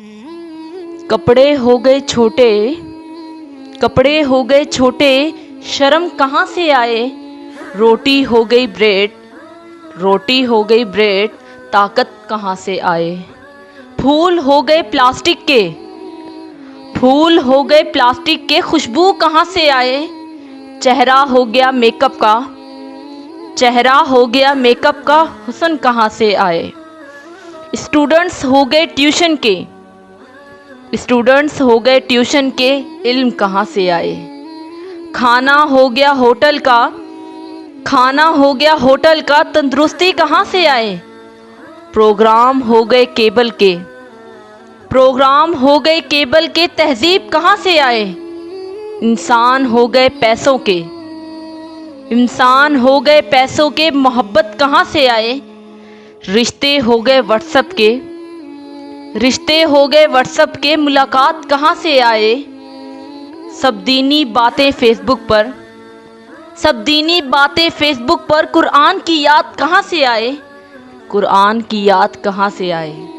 कपड़े हो गए छोटे, कपड़े हो गए छोटे, शर्म कहाँ से आए। रोटी हो गई ब्रेड, रोटी हो गई ब्रेड, ताकत कहाँ से आए। फूल हो गए प्लास्टिक के, फूल हो गए प्लास्टिक के, खुशबू कहाँ से आए। चेहरा हो गया मेकअप का, चेहरा हो गया मेकअप का, हुस्न कहाँ से आए। स्टूडेंट्स हो गए ट्यूशन के, स्टूडेंट्स हो गए ट्यूशन के, इल्म कहाँ से आए। खाना हो गया होटल का, खाना हो गया होटल का, तंदुरुस्ती कहाँ से आए। प्रोग्राम हो गए केबल के, प्रोग्राम हो गए केबल के, तहजीब कहाँ से आए। इंसान हो गए पैसों के, इंसान हो गए पैसों के, मोहब्बत कहाँ से आए। रिश्ते हो गए व्हाट्सएप के, रिश्ते हो गए व्हाट्सएप के, मुलाकात कहाँ से आए। सब दीनी बातें फेसबुक पर, सब दीनी बातें फेसबुक पर, कुरान की याद कहाँ से आए, कुरान की याद कहाँ से आए।